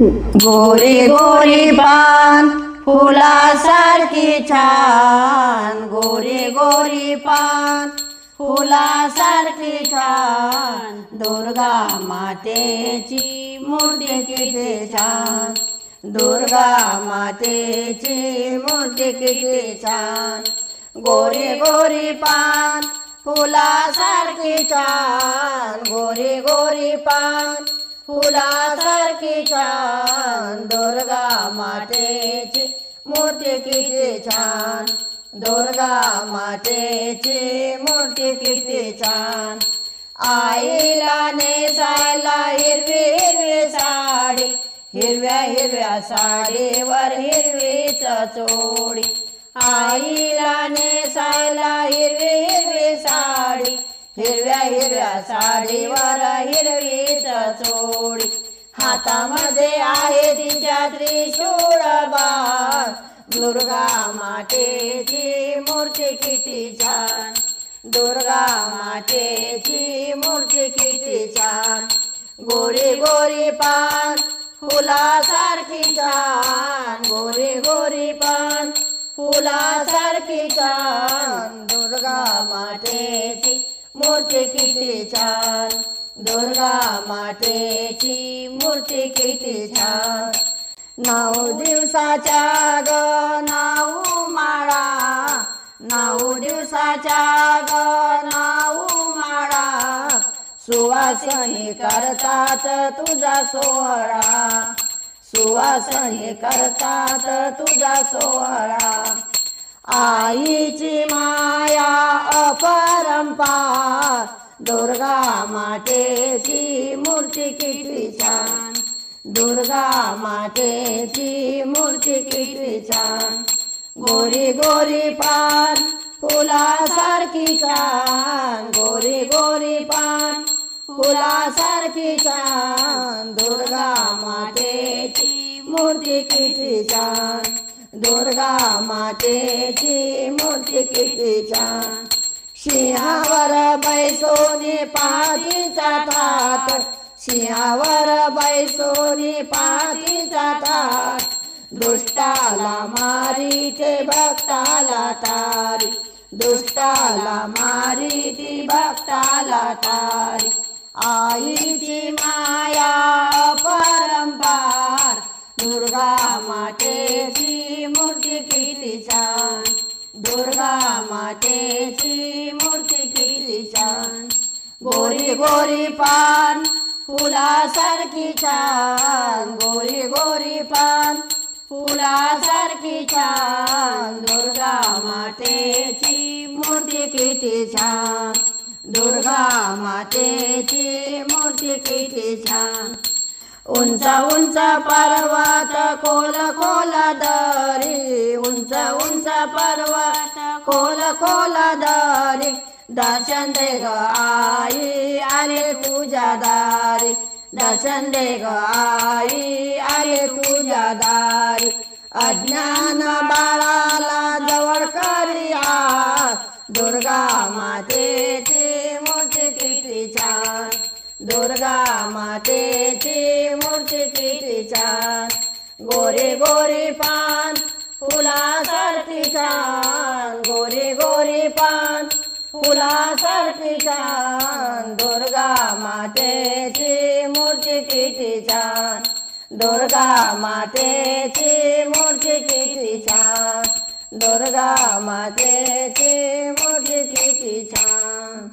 गोरी गोरी पान फुलासारखी छान, गोरी गोरी पान फुलासारखी छान, दुर्गा मातेची मूर्ती किती छान, दुर्गा मातेची मूर्ती किती छान, गोरी गोरी पान फुलासारखी छान, गोरी गोरी पान फुलासारखी छान, दुर्गा मातेची मूर्ती किती छान, दुर्गा मातेची मूर्ती किती छान, आईला नेसायला हिरवी हिरवी साडी, हिरव्या हिरव्या साडीवर हिरवीच चोळी, आईला नेसायला हिरवी हिरवी साडी, हिरव्या हिरव्या साडीवर हिरवीच चोळी, हातामध्ये आहे तिच्या त्रिशूळ बाण, दुर्गा मातेची मूर्ती किती छान, दुर्गा मातेची मूर्ती किती छान, गोरी गोरी पान फुलासारखी छान, गोरी गोरी पान फुलासारखी छान, दुर्गा मातेची मूर्ती किती छान, दुर्गा मातेची मूर्ती किती छान, 9 दिवसाच्या ग 9 माळा, 9 दिवसाच्या ग 9 माळा, सुवासिनी करतात तुझा सोहळा, सुवासिनी करतात तुझा सोहळा, आईची माया अपरंपार, दुर्गा मातेची मूर्ती किती छान, दुर्गा मातेची मूर्ती किती छान, गोरी गोरी पान फुलासारखी छान, गोरी गोरी पान फुलासारखी छान, दुर्गा मातेची मूर्ती किती छान, दुर्गा मातेची मूर्ती किती छान, सिंहावर बैसोनी पाठीचा थाट, सिंहावर बैसोनी पाठीचा थाट, दुष्टाला मारीते भक्ताला तारी, दुष्टाला मारीते भक्ताला तारी, आईची माया परंपार, दुर्गा मातेची मूर्ती किती छान, दुर्गा मातेची मूर्ती किती छान, गोरी गोरी पान फुलासारखी छान, गोरी गोरी पान फुलासारखी छान, दुर्गा मातेची मूर्ती किती छान, दुर्गा मातेची मूर्ती किती छान, उंच उंच पर्वत खोल खोल दरी, उंच उंच पर्वत खोल खोल दरी, दर्शन दे ग आई आले तुझ्या दारी, दर्शन दे ग आई आले तुझ्या दारी, अज्ञान बाळाला जवळ करिया, दुर्गा मातेची मूर्ती किती छान, दुर्गा मातेची मूर्ती किती छान, गोरी गोरी पान फुलासारखी छान, गोरी गोरी पान फुलासारखी छान, दुर्गा मातेची मूर्ती किती छान, दुर्गा मातेची मूर्ती किती छान, दुर्गा मातेची मूर्ती किती छान.